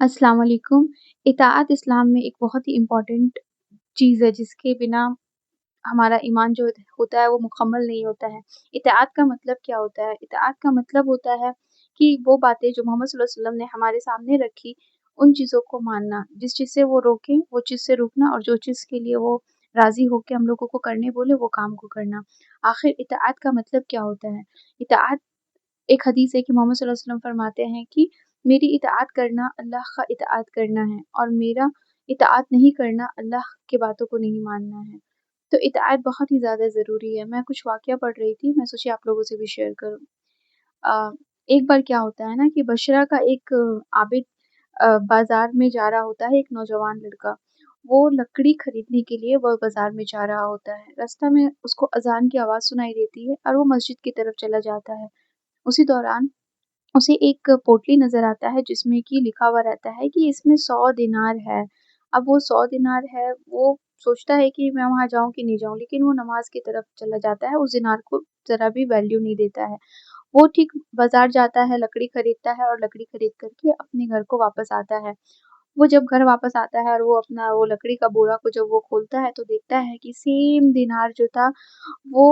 अस्सलाम वालेकुम। इताअत इस्लाम में एक बहुत ही इम्पोर्टेंट चीज़ है जिसके बिना हमारा ईमान जो होता है वो मुकम्मल नहीं होता है। इताअत का मतलब क्या होता है? इताअत का मतलब होता है कि वो बातें जो मोहम्मद सल्लल्लाहु अलैहि वसल्लम ने हमारे सामने रखी, उन चीज़ों को मानना। जिस चीज़ से वो रोकें, वो चीज़ से रुकना और जो चीज़ के लिए वो राज़ी होके हम लोगों को करने बोले, वो काम को करना। आखिर इताअत का मतलब क्या होता है? इताअत एक हदीस है कि मोहम्मद सल्लल्लाहु अलैहि वसल्लम फरमाते हैं कि मेरी इताअत करना अल्लाह का इताअत करना है और मेरा इताअत नहीं करना अल्लाह की बातों को नहीं मानना है। तो इताअत बहुत ही ज़्यादा ज़रूरी है। मैं कुछ वाक़या पढ़ रही थी, मैं सोची आप लोगों से भी शेयर करूँ। अ, एक बार क्या होता है ना कि बशरा का एक आबिद बाज़ार में जा रहा होता है, एक नौजवान लड़का। वो लकड़ी खरीदने के लिए वो बाज़ार में जा रहा होता है। रास्ता में उसको अज़ान की आवाज़ सुनाई देती है और वो मस्जिद की तरफ चला जाता है। उसी दौरान उसे एक पोटली नज़र आता है जिसमें कि लिखा हुआ रहता है कि इसमें 100 दिनार है। अब वो 100 दिनार है, वो सोचता है कि मैं वहाँ जाऊँ कि नहीं जाऊँ, लेकिन वो नमाज़ की तरफ चला जाता है, उस दिनार को ज़रा भी वैल्यू नहीं देता है। वो ठीक बाज़ार जाता है, लकड़ी खरीदता है और लकड़ी खरीद कर के अपने घर को वापस आता है। वो जब घर वापस आता है और वो अपना वो लकड़ी का बोरा को जब वो खोलता है तो देखता है कि सेम दिनार जो था वो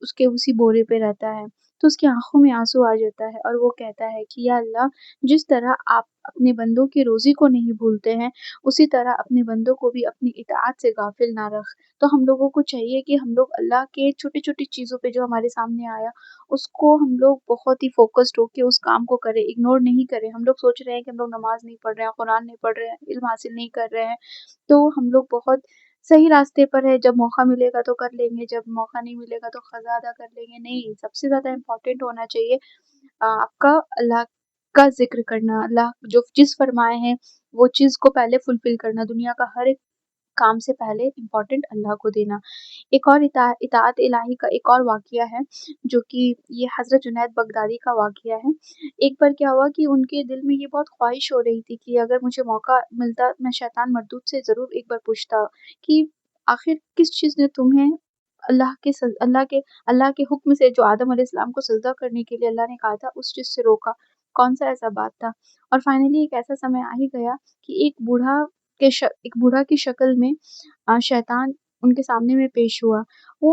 उसके उसी बोरे पे रहता है। तो उसकी आँखों में आँसू आ जाता है और वो कहता है कि या अल्लाह, जिस तरह आप अपने बंदों की रोज़ी को नहीं भूलते हैं, उसी तरह अपने बंदों को भी अपनी इताअत से गाफ़िल ना रख। तो हम लोगों को चाहिए कि हम लोग अल्लाह के छोटी-छोटी चीज़ों पे जो हमारे सामने आया, उसको हम लोग बहुत ही फ़ोकस्ड होके उस काम को करें, इग्नोर नहीं करें। हम लोग सोच रहे हैं कि हम लोग नमाज़ नहीं पढ़ रहे हैं, कुरान नहीं पढ़ रहे हैं, इल्म हासिल नहीं कर रहे हैं, तो हम लोग बहुत सही रास्ते पर है, जब मौका मिलेगा तो कर लेंगे, जब मौका नहीं मिलेगा तो क़ज़ा अदा कर लेंगे। नहीं, सबसे ज़्यादा इम्पोर्टेंट होना चाहिए आपका अल्लाह का ज़िक्र करना, अल्लाह जो चीज़ फ़रमाए हैं, वो चीज़ को पहले फुलफ़िल करना, दुनिया का हर एक काम से पहले इम्पोर्टेंट अल्लाह को देना। एक और इताअत इलाही का एक और वाक़या है, जो कि ये हज़रत जुनैद बगदादी का वाक़या है। एक बार क्या हुआ कि उनके दिल में ये बहुत ख़्वाहिश हो रही थी कि अगर मुझे मौका मिलता, मैं शैतान मरदूद से ज़रूर एक बार पूछता कि आखिर किस चीज़ ने तुम्हें अल्लाह के हुक्म से जो आदम अलैहिस्सलाम को सजदा करने के लिए अल्लाह ने कहा था, उस चीज़ से रोका? कौन-सा ऐसा बात था? और फाइनली एक ऐसा समय आ ही गया कि एक बूढ़ा की शक्ल में शैतान उनके सामने में पेश हुआ। वो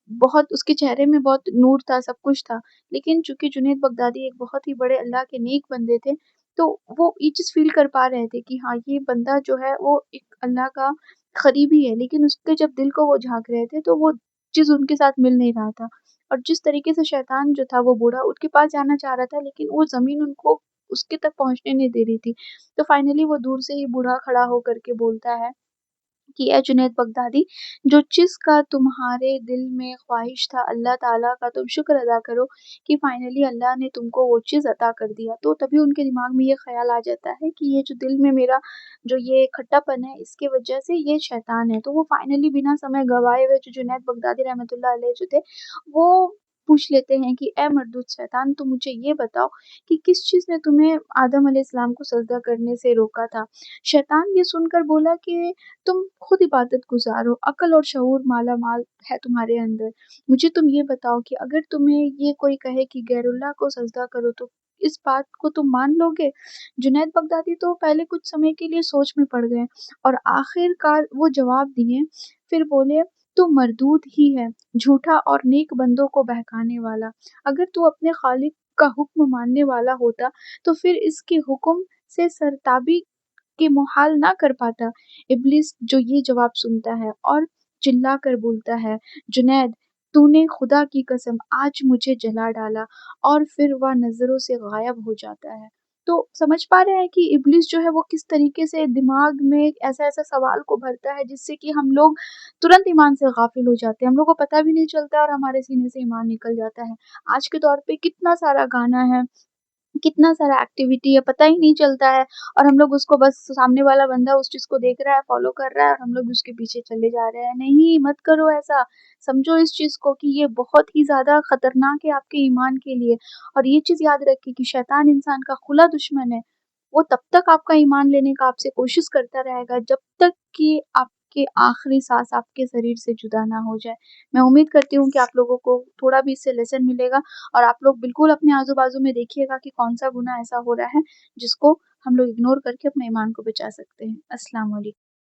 बहुत उसके चेहरे में बहुत नूर था, सब कुछ था, लेकिन चूँकि जुनैद बगदादी एक बहुत ही बड़े अल्लाह के नेक बंदे थे, तो वो ये चीज़ फ़ील कर पा रहे थे कि हाँ, ये बंदा जो है वो एक अल्लाह का करीबी है, लेकिन उसके जब दिल को वो झाँक रहे थे, तो वो चीज़ उनके साथ मिल नहीं रहा था। और जिस तरीके से शैतान जो था वो बूढ़ा उनके पास जाना चाह रहा था, लेकिन वो ज़मीन उनको उसके तक पहुँचने नहीं दे रही थी। तो फाइनली वो दूर से ही बूढ़ा खड़ा होकर के बोलता है कि ए जुनैद बगदादी, जो चीज़ का तुम्हारे दिल में ख़्वाहिश था अल्लाह ताला का, तुम शुक्र अदा करो कि फाइनली अल्लाह ने तुमको वो चीज़ अता कर दिया। तो तभी उनके दिमाग में ये ख़्याल आ जाता है कि ये जो दिल में मेरा जो ये खट्टापन है, इसकी वजह से ये शैतान है। तो वो फाइनली बिना समय गँवाए हुए जो जुनैद बगदादी रहमतुल्लाह अलैह जो थे, वो पूछ लेते हैं कि ए मरदूद शैतान, तुम मुझे ये बताओ कि किस चीज़ ने तुम्हें आदम अलैहिस्सलाम को सजदा करने से रोका था? शैतान ये सुनकर बोला कि तुम खुद इबादत गुज़ार हो, अक्ल और शऊर माला-माल है तुम्हारे अंदर। मुझे तुम ये बताओ कि अगर तुम्हें ये कोई कहे कि गैरुल्लाह को सजदा करो, तो इस बात को तुम मान लोगे? जुनैद बगदादी तो पहले कुछ समय के लिए सोच में पड़ गए और आखिरकार वो जवाब दिए, फिर बोले, "तू मरदूद ही है, झूठा और नेक बंदों को बहकाने वाला। अगर तू अपने खालिक का हुक्म मानने वाला होता, तो फिर इसके हुक्म से सरताबी कि मुहाल ना कर पाता। इब्लीस जो ये जवाब सुनता है और चिल्ला कर बोलता है, जुनैद, तूने खुदा की कसम आज मुझे जला डाला, और फिर वह नज़रों से गायब हो जाता है। तो समझ पा रहे हैं कि इब्लीस जो है वो किस तरीके से दिमाग में ऐसा-ऐसा सवाल को भरता है जिससे कि हम लोग तुरंत ईमान से गाफिल हो जाते हैं। हम लोग को पता भी नहीं चलता और हमारे सीने से ईमान निकल जाता है। आज के दौर पे कितना सारा गाना है, कितना सारा एक्टिविटी है, पता ही नहीं चलता है और हम लोग उसको बस सामने वाला बंदा उस चीज़ को देख रहा है, फ़ॉलो कर रहा है और हम लोग भी उसके पीछे चले जा रहे हैं। नहीं, मत करो ऐसा। समझो इस चीज़ को कि ये बहुत ही ज़्यादा खतरनाक है आपके ईमान के लिए, और ये चीज़ याद रखिए कि शैतान इंसान का खुला दुश्मन है। वो तब तक आपका ईमान लेने का आपसे कोशिश करता रहेगा जब तक कि کہ آخری سانس آپ کے شریر سے جدا نہ ہو جائے۔ میں امید کرتی ہوں کہ آپ لوگوں کو تھوڑا بھی اس سے لیسن ملے گا، اور آپ لوگ بالکل اپنے آزو بازو میں دیکھیے گا کہ کون سا گناہ ایسا ہو رہا ہے جس کو ہم لوگ اگنور کر کے اپنے ایمان کو بچا سکتے ہیں۔ السلام علیکم۔